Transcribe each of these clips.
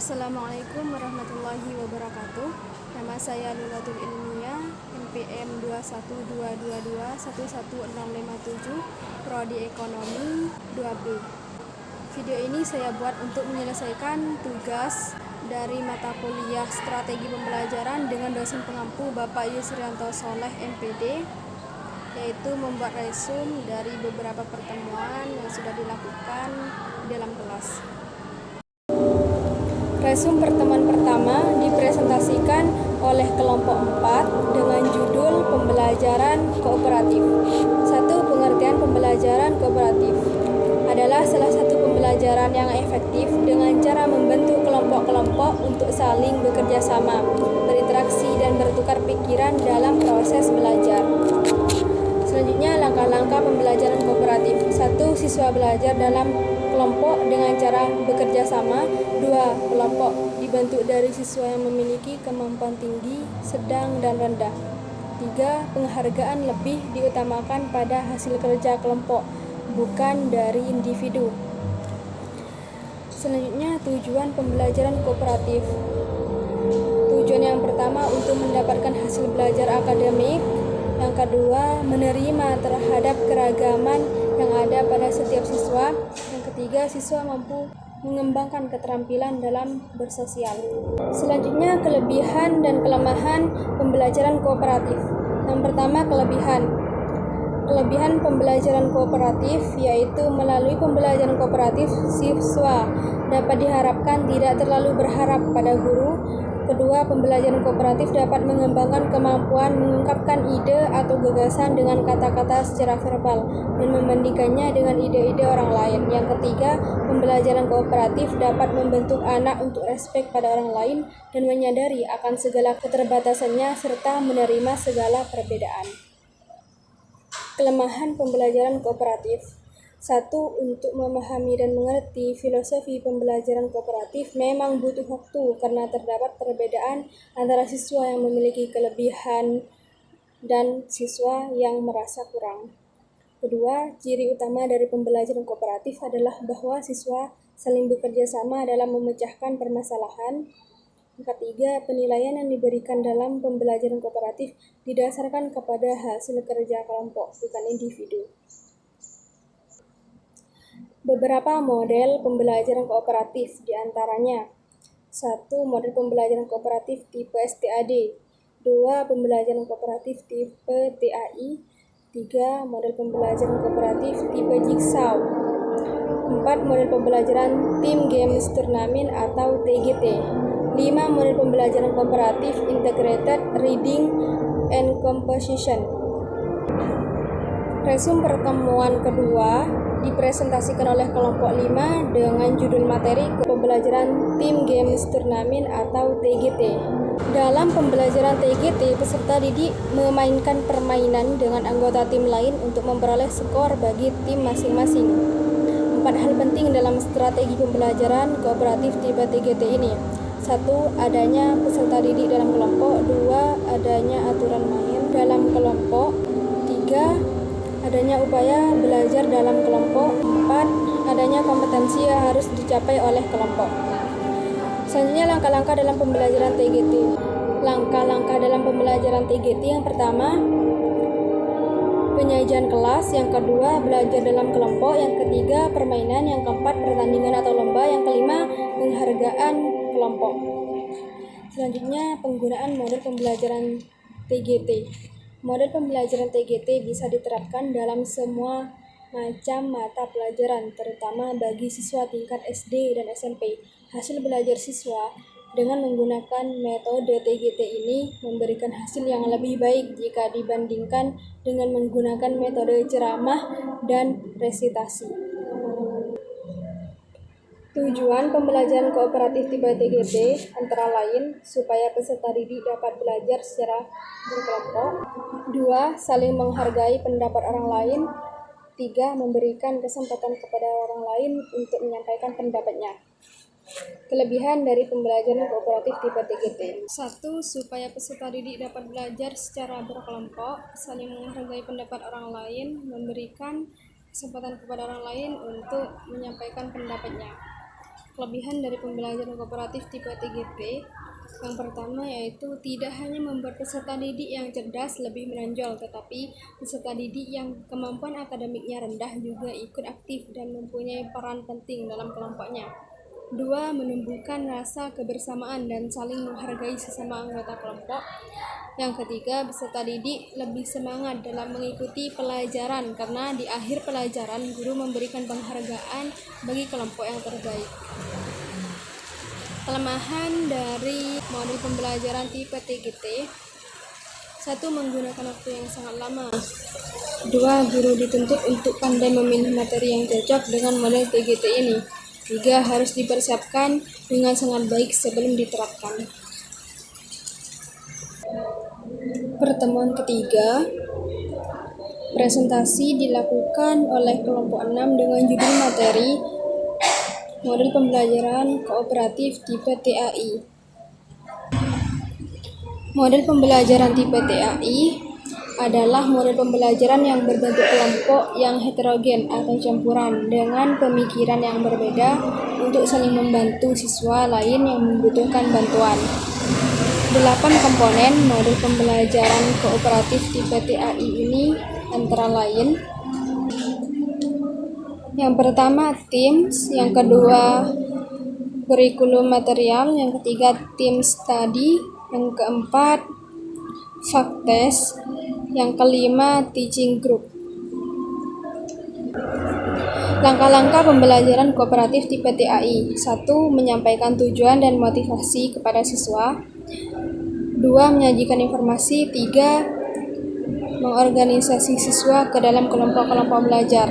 Assalamualaikum warahmatullahi wabarakatuh. Nama saya Lulatul Ilmiah, NPM 21222116657, Prodi Ekonomi 2B. Video ini saya buat untuk menyelesaikan tugas dari mata kuliah Strategi Pembelajaran dengan dosen pengampu Bapak Yusrianto Soleh MPD, yaitu membuat resume dari beberapa pertemuan yang sudah dilakukan dalam kelas. Resume pertemuan pertama dipresentasikan oleh kelompok 4 dengan judul Pembelajaran Kooperatif. 1. Pengertian pembelajaran kooperatif adalah salah satu pembelajaran yang efektif dengan cara membentuk kelompok-kelompok untuk saling bekerja sama, berinteraksi, dan bertukar pikiran dalam proses belajar. Selanjutnya, langkah-langkah pembelajaran kooperatif. 1. Siswa belajar dalam kelompok dengan cara bekerja sama. 2. Kelompok dibentuk dari siswa yang memiliki kemampuan tinggi, sedang, dan rendah. 3. Penghargaan lebih diutamakan pada hasil kerja kelompok, bukan dari individu. Selanjutnya, tujuan pembelajaran kooperatif. Tujuan yang pertama untuk mendapatkan hasil belajar akademik. Yang kedua, menerima terhadap keragaman yang ada pada setiap siswa. Yang ketiga, siswa mampu mengembangkan keterampilan dalam bersosial. Selanjutnya, kelebihan dan kelemahan pembelajaran kooperatif. Yang pertama, kelebihan. Kelebihan pembelajaran kooperatif yaitu melalui pembelajaran kooperatif, siswa dapat diharapkan tidak terlalu berharap pada guru. Kedua, pembelajaran kooperatif dapat mengembangkan kemampuan mengungkapkan ide atau gagasan dengan kata-kata secara verbal dan membandingkannya dengan ide-ide orang lain. Yang ketiga, pembelajaran kooperatif dapat membentuk anak untuk respek pada orang lain dan menyadari akan segala keterbatasannya serta menerima segala perbedaan. Kelemahan pembelajaran kooperatif. 1. Untuk memahami dan mengerti filosofi pembelajaran kooperatif memang butuh waktu karena terdapat perbedaan antara siswa yang memiliki kelebihan dan siswa yang merasa kurang. Kedua, ciri utama dari pembelajaran kooperatif adalah bahwa siswa saling bekerja sama dalam memecahkan permasalahan. Yang ketiga, penilaian yang diberikan dalam pembelajaran kooperatif didasarkan kepada hasil kerja kelompok, bukan individu. Beberapa model pembelajaran kooperatif diantaranya: 1. Model pembelajaran kooperatif tipe STAD. 2. Pembelajaran kooperatif tipe TAI. 3. Model pembelajaran kooperatif tipe Jigsaw. 4. Model pembelajaran Team Games Turnamen atau TGT. 5. Model pembelajaran kooperatif Integrated Reading and Composition. Resume pertemuan kedua dipresentasikan oleh kelompok 5 dengan judul materi pembelajaran Team Games Turnamen atau TGT. Dalam pembelajaran TGT, peserta didik memainkan permainan dengan anggota tim lain untuk memperoleh skor bagi tim masing-masing. 4 hal penting dalam strategi pembelajaran kooperatif tipe TGT ini. 1. Adanya peserta didik dalam kelompok. 2. Adanya aturan main dalam kelompok. 3. Adanya upaya belajar dalam kelompok. 4. Adanya kompetensi yang harus dicapai oleh kelompok. Selanjutnya, langkah-langkah dalam pembelajaran TGT. Langkah-langkah dalam pembelajaran TGT yang pertama, penyajian kelas. Yang kedua, belajar dalam kelompok. Yang ketiga, permainan. Yang keempat, pertandingan atau lomba. Yang kelima, penghargaan kelompok. Selanjutnya, penggunaan model pembelajaran TGT. Model pembelajaran TGT bisa diterapkan dalam semua macam mata pelajaran, terutama bagi siswa tingkat SD dan SMP. Hasil belajar siswa dengan menggunakan metode TGT ini memberikan hasil yang lebih baik jika dibandingkan dengan menggunakan metode ceramah dan resitasi. Tujuan pembelajaran kooperatif tipe TGT antara lain supaya peserta didik dapat belajar secara berkelompok. 2. Saling menghargai pendapat orang lain. 3. Memberikan kesempatan kepada orang lain untuk menyampaikan pendapatnya. Kelebihan dari pembelajaran kooperatif tipe TGT. 1. Supaya peserta didik dapat belajar secara berkelompok, saling menghargai pendapat orang lain, memberikan kesempatan kepada orang lain untuk menyampaikan pendapatnya. Kelebihan dari pembelajaran kooperatif tipe TGP yang pertama yaitu tidak hanya membuat peserta didik yang cerdas lebih menonjol, tetapi peserta didik yang kemampuan akademiknya rendah juga ikut aktif dan mempunyai peran penting dalam kelompoknya. 2. Menumbuhkan rasa kebersamaan dan saling menghargai sesama anggota kelompok. Yang ketiga, peserta didik lebih semangat dalam mengikuti pelajaran karena di akhir pelajaran guru memberikan penghargaan bagi kelompok yang terbaik. Kelemahan dari model pembelajaran tipe TGT: 1. Menggunakan waktu yang sangat lama. 2. Guru dituntut untuk pandai memilih materi yang cocok dengan model TGT ini. 3. Harus dipersiapkan dengan sangat baik sebelum diterapkan. Pertemuan ketiga, presentasi dilakukan oleh kelompok 6 dengan judul materi model pembelajaran kooperatif tipe TAI. Model pembelajaran tipe TAI adalah model pembelajaran yang berbentuk kelompok yang heterogen atau campuran dengan pemikiran yang berbeda untuk saling membantu siswa lain yang membutuhkan bantuan. 8 komponen model pembelajaran kooperatif tipe TAI ini antara lain: yang pertama teams, yang kedua kurikulum material, yang ketiga tim study, yang keempat faktes, yang kelima teaching group. Langkah-langkah pembelajaran kooperatif tipe TAI: 1. Menyampaikan tujuan dan motivasi kepada siswa. 2. Menyajikan informasi. 3. Mengorganisasi siswa ke dalam kelompok-kelompok belajar.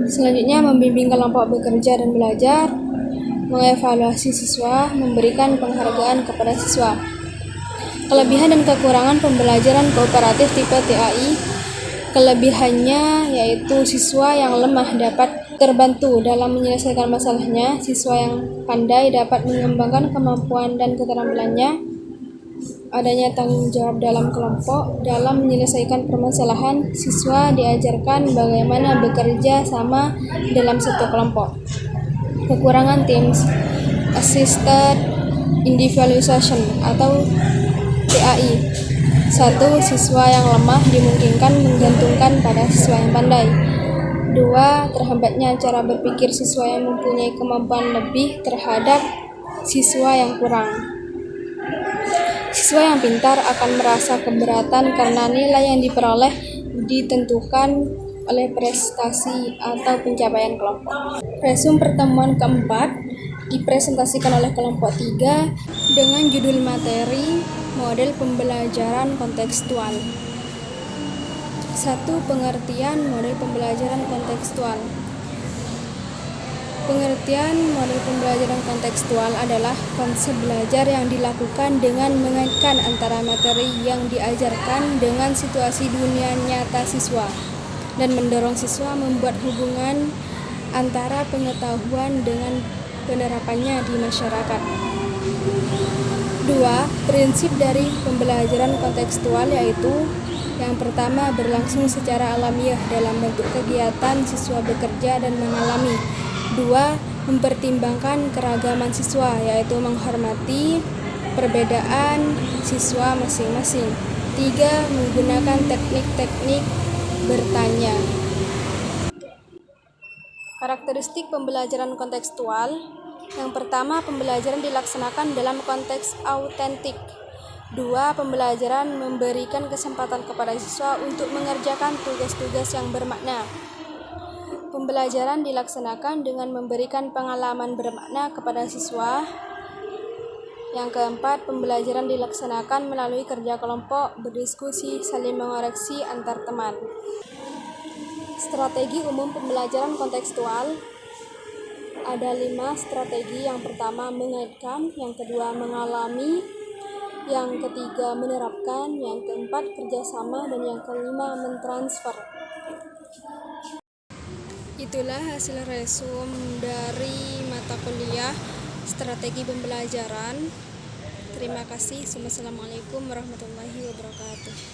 Selanjutnya, membimbing kelompok bekerja dan belajar, mengevaluasi siswa, memberikan penghargaan kepada siswa. Kelebihan dan kekurangan pembelajaran kooperatif tipe TAI: kelebihannya yaitu siswa yang lemah dapat terbantu dalam menyelesaikan masalahnya, siswa yang pandai dapat mengembangkan kemampuan dan keterampilannya, adanya tanggung jawab dalam kelompok dalam menyelesaikan permasalahan, siswa diajarkan bagaimana bekerja sama dalam satu kelompok. Kekurangan teams assisted individualization atau TAI: 1. Siswa yang lemah dimungkinkan menggantungkan pada siswa yang pandai. 2. Terhambatnya cara berpikir siswa yang mempunyai kemampuan lebih terhadap siswa yang kurang. Siswa yang pintar akan merasa keberatan karena nilai yang diperoleh ditentukan oleh prestasi atau pencapaian kelompok. Resum pertemuan keempat dipresentasikan oleh kelompok 3 dengan judul materi model pembelajaran kontekstual. 1. Pengertian model pembelajaran kontekstual. Pengertian model pembelajaran kontekstual adalah konsep belajar yang dilakukan dengan mengaitkan antara materi yang diajarkan dengan situasi dunia nyata siswa dan mendorong siswa membuat hubungan antara pengetahuan dengan penerapannya di masyarakat. 2. Prinsip dari pembelajaran kontekstual yaitu: yang pertama, berlangsung secara alamiah dalam bentuk kegiatan siswa bekerja dan mengalami. 2. Mempertimbangkan keragaman siswa, yaitu menghormati perbedaan siswa masing-masing. 3. Menggunakan teknik-teknik bertanya. Karakteristik pembelajaran kontekstual: yang pertama, pembelajaran dilaksanakan dalam konteks autentik. 2. Pembelajaran memberikan kesempatan kepada siswa untuk mengerjakan tugas-tugas yang bermakna. Pembelajaran dilaksanakan dengan memberikan pengalaman bermakna kepada siswa. Yang keempat, pembelajaran dilaksanakan melalui kerja kelompok, berdiskusi, saling mengoreksi antar teman. Strategi umum pembelajaran kontekstual: ada 5 strategi. Yang pertama, mengaitkan. Yang kedua, mengalami. Yang ketiga, menerapkan. Yang keempat, kerjasama. Dan yang kelima, mentransfer. Itulah hasil resum dari mata kuliah strategi pembelajaran. Terima kasih. Wassalamualaikum warahmatullahi wabarakatuh.